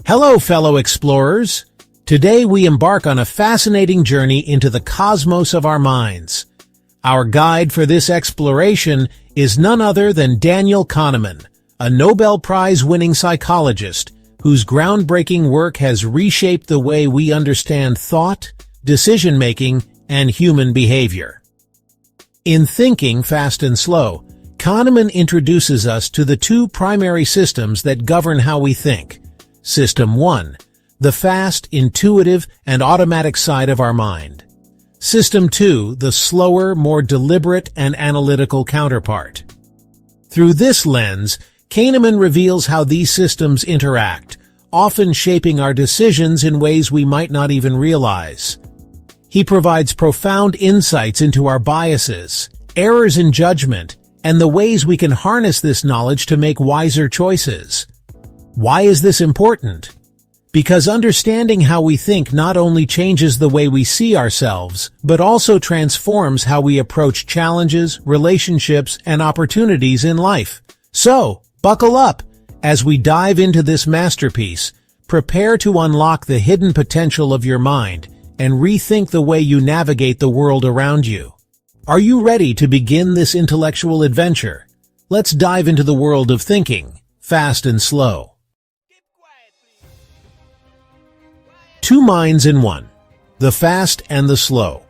Hello, fellow explorers! Today we embark on a fascinating journey into the cosmos of our minds. Our guide for this exploration is none other than Daniel Kahneman, a Nobel Prize-winning psychologist whose groundbreaking work has reshaped the way we understand thought, decision-making, and human behavior. In Thinking Fast and Slow, Kahneman introduces us to the two primary systems that govern how we think. System 1, the fast, intuitive, and automatic side of our mind. System 2, the slower, more deliberate, and analytical counterpart. Through this lens, Kahneman reveals how these systems interact, often shaping our decisions in ways we might not even realize. He provides profound insights into our biases, errors in judgment, and the ways we can harness this knowledge to make wiser choices. Why is this important? Because understanding how we think not only changes the way we see ourselves, but also transforms how we approach challenges, relationships, and opportunities in life. So, buckle up! As we dive into this masterpiece, prepare to unlock the hidden potential of your mind and rethink the way you navigate the world around you. Are you ready to begin this intellectual adventure? Let's dive into the world of thinking, fast and slow. Two minds in one, the fast and the slow.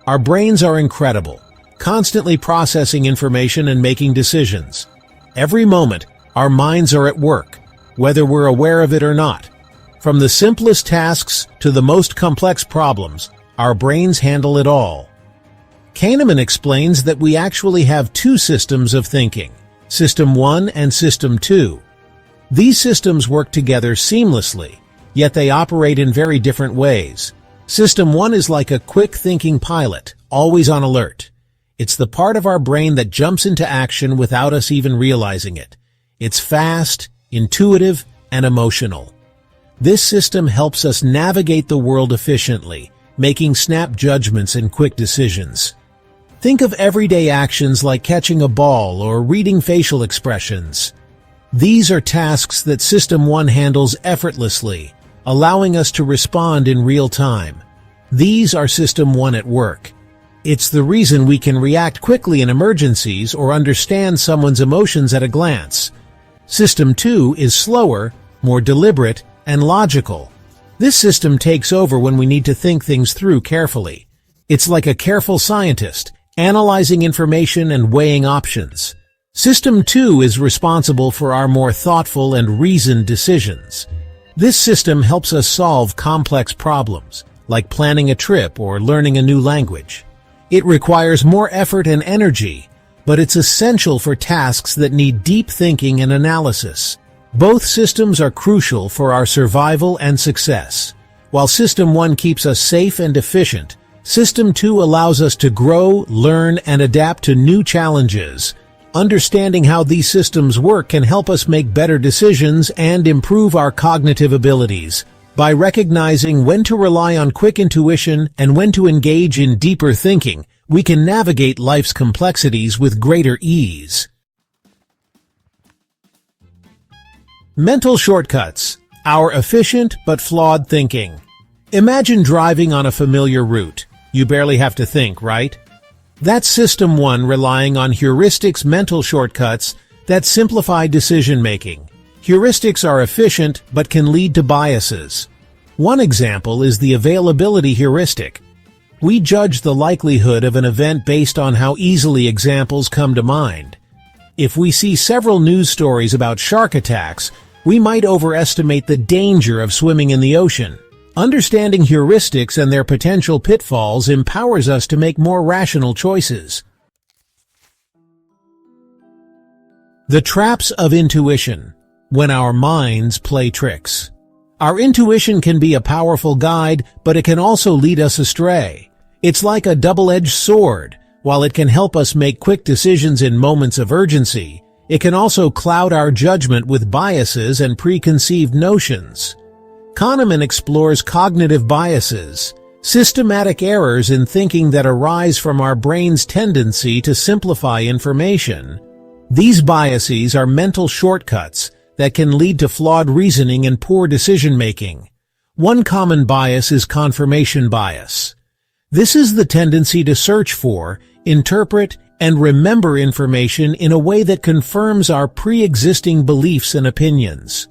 Our brains are incredible, constantly processing information and making decisions. Every moment, our minds are at work, whether we're aware of it or not. From the simplest tasks to the most complex problems, our brains handle it all. Kahneman explains that we actually have two systems of thinking, System 1 and System 2. These systems work together seamlessly, yet they operate in very different ways. System 1 is like a quick-thinking pilot, always on alert. It's the part of our brain that jumps into action without us even realizing it. It's fast, intuitive, and emotional. This system helps us navigate the world efficiently, making snap judgments and quick decisions. Think of everyday actions like catching a ball or reading facial expressions. These are tasks that System 1 handles effortlessly, allowing us to respond in real time. These are System 1 at work. It's the reason we can react quickly in emergencies or understand someone's emotions at a glance. System 2 is slower, more deliberate, and logical. This system takes over when we need to think things through carefully. It's like a careful scientist, analyzing information and weighing options. System 2 is responsible for our more thoughtful and reasoned decisions. This system helps us solve complex problems, like planning a trip or learning a new language. It requires more effort and energy, but it's essential for tasks that need deep thinking and analysis. Both systems are crucial for our survival and success. While System 1 keeps us safe and efficient, System 2 allows us to grow, learn, and adapt to new challenges. Understanding how these systems work can help us make better decisions and improve our cognitive abilities. By recognizing when to rely on quick intuition and when to engage in deeper thinking, we can navigate life's complexities with greater ease. Mental shortcuts, our efficient but flawed thinking. Imagine driving on a familiar route. You barely have to think, right? That's System 1 relying on heuristics, mental shortcuts that simplify decision-making. Heuristics are efficient but can lead to biases. One example is the availability heuristic. We judge the likelihood of an event based on how easily examples come to mind. If we see several news stories about shark attacks, we might overestimate the danger of swimming in the ocean. Understanding heuristics and their potential pitfalls empowers us to make more rational choices. The traps of intuition, when our minds play tricks. Our intuition can be a powerful guide, but it can also lead us astray. It's like a double-edged sword. While it can help us make quick decisions in moments of urgency, it can also cloud our judgment with biases and preconceived notions. Kahneman explores cognitive biases, systematic errors in thinking that arise from our brain's tendency to simplify information. These biases are mental shortcuts that can lead to flawed reasoning and poor decision-making. One common bias is confirmation bias. This is the tendency to search for, interpret, and remember information in a way that confirms our pre-existing beliefs and opinions.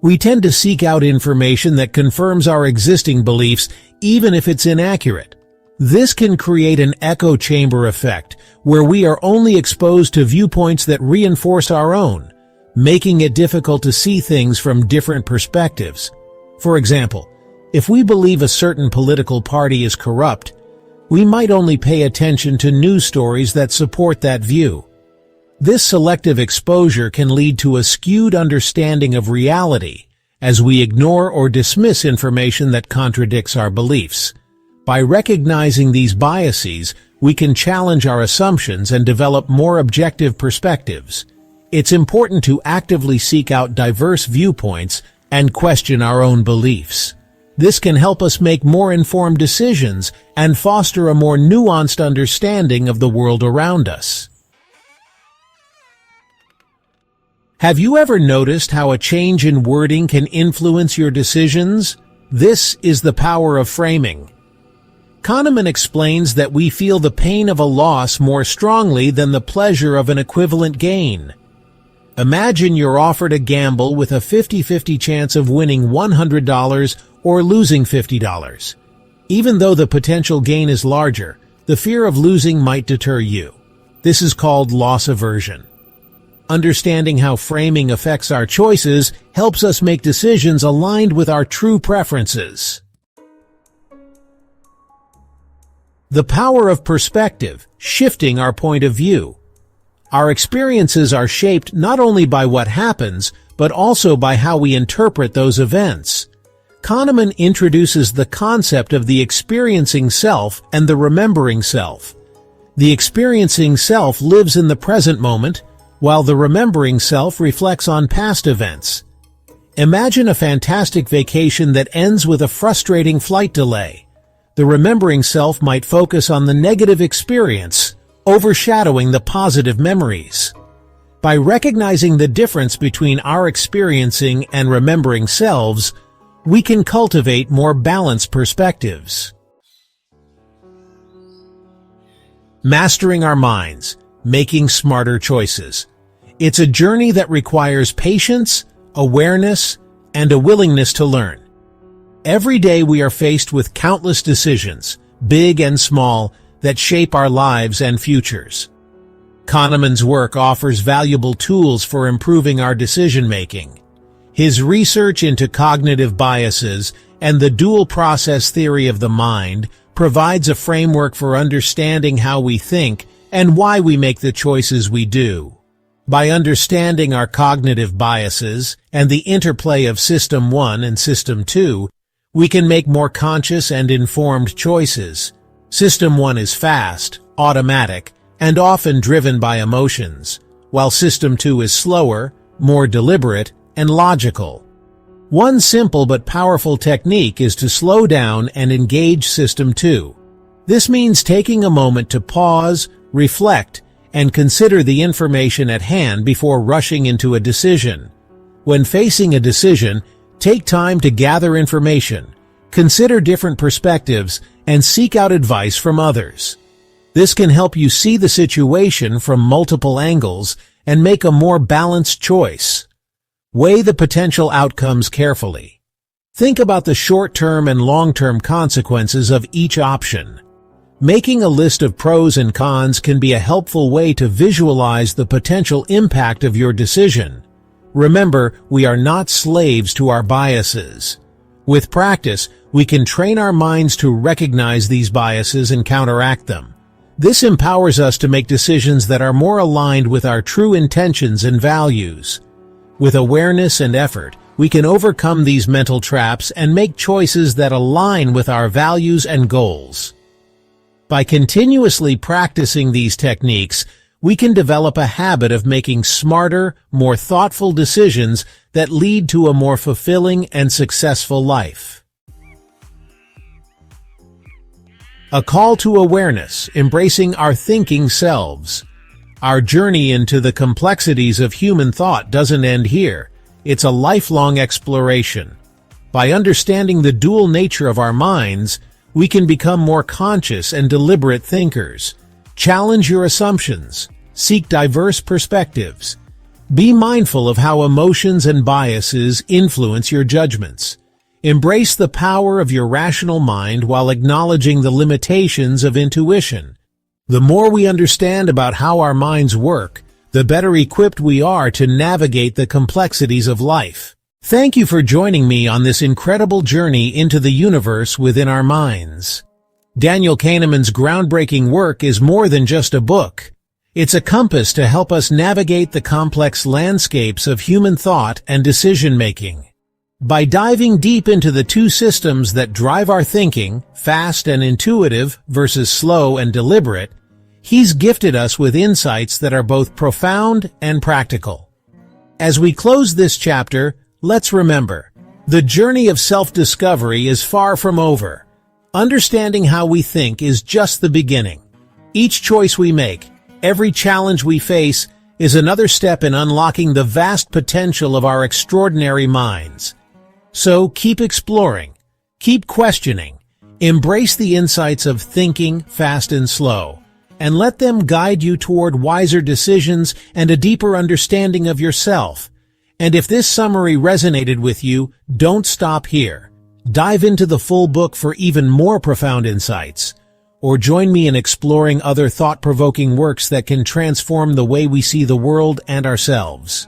We tend to seek out information that confirms our existing beliefs, even if it's inaccurate. This can create an echo chamber effect, where we are only exposed to viewpoints that reinforce our own, making it difficult to see things from different perspectives. For example, if we believe a certain political party is corrupt, we might only pay attention to news stories that support that view. This selective exposure can lead to a skewed understanding of reality, as we ignore or dismiss information that contradicts our beliefs. By recognizing these biases, we can challenge our assumptions and develop more objective perspectives. It's important to actively seek out diverse viewpoints and question our own beliefs. This can help us make more informed decisions and foster a more nuanced understanding of the world around us. Have you ever noticed how a change in wording can influence your decisions? This is the power of framing. Kahneman explains that we feel the pain of a loss more strongly than the pleasure of an equivalent gain. Imagine you're offered a gamble with a 50-50 chance of winning $100 or losing $50. Even though the potential gain is larger, the fear of losing might deter you. This is called loss aversion. Understanding how framing affects our choices helps us make decisions aligned with our true preferences. The power of perspective, shifting our point of view. Our experiences are shaped not only by what happens, but also by how we interpret those events. Kahneman introduces the concept of the experiencing self and the remembering self. The experiencing self lives in the present moment, while the remembering self reflects on past events. Imagine a fantastic vacation that ends with a frustrating flight delay. The remembering self might focus on the negative experience, overshadowing the positive memories. By recognizing the difference between our experiencing and remembering selves, we can cultivate more balanced perspectives. Mastering our minds, making smarter choices. It's a journey that requires patience, awareness, and a willingness to learn. Every day we are faced with countless decisions, big and small, that shape our lives and futures. Kahneman's work offers valuable tools for improving our decision-making. His research into cognitive biases and the dual process theory of the mind provides a framework for understanding how we think and why we make the choices we do. By understanding our cognitive biases and the interplay of System 1 and System 2, we can make more conscious and informed choices. System 1 is fast, automatic, and often driven by emotions, while System 2 is slower, more deliberate, and logical. One simple but powerful technique is to slow down and engage System 2. This means taking a moment to pause, reflect, and consider the information at hand before rushing into a decision. When facing a decision, take time to gather information, consider different perspectives, and seek out advice from others. This can help you see the situation from multiple angles and make a more balanced choice. Weigh the potential outcomes carefully. Think about the short-term and long-term consequences of each option. Making a list of pros and cons can be a helpful way to visualize the potential impact of your decision. Remember, we are not slaves to our biases. With practice, we can train our minds to recognize these biases and counteract them. This empowers us to make decisions that are more aligned with our true intentions and values. With awareness and effort, we can overcome these mental traps and make choices that align with our values and goals. By continuously practicing these techniques, we can develop a habit of making smarter, more thoughtful decisions that lead to a more fulfilling and successful life. A call to awareness, embracing our thinking selves. Our journey into the complexities of human thought doesn't end here. It's a lifelong exploration. By understanding the dual nature of our minds, we can become more conscious and deliberate thinkers. Challenge your assumptions. Seek diverse perspectives. Be mindful of how emotions and biases influence your judgments. Embrace the power of your rational mind while acknowledging the limitations of intuition. The more we understand about how our minds work, the better equipped we are to navigate the complexities of life. Thank you for joining me on this incredible journey into the universe within our minds. Daniel Kahneman's groundbreaking work is more than just a book. It's a compass to help us navigate the complex landscapes of human thought and decision-making. By diving deep into the two systems that drive our thinking, fast and intuitive versus slow and deliberate, he's gifted us with insights that are both profound and practical. As we close this chapter, let's remember, the journey of self-discovery is far from over. Understanding how we think is just the beginning. Each choice we make, every challenge we face, is another step in unlocking the vast potential of our extraordinary minds. So keep exploring, keep questioning, embrace the insights of thinking fast and slow, and let them guide you toward wiser decisions and a deeper understanding of yourself. And if this summary resonated with you, don't stop here. Dive into the full book for even more profound insights, or join me in exploring other thought-provoking works that can transform the way we see the world and ourselves.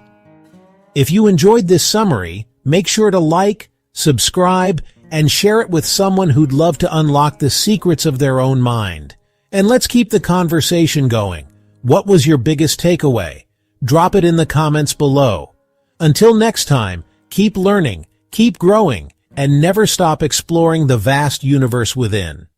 If you enjoyed this summary, make sure to like, subscribe, and share it with someone who'd love to unlock the secrets of their own mind. And let's keep the conversation going. What was your biggest takeaway? Drop it in the comments below. Until next time, keep learning, keep growing, and never stop exploring the vast universe within.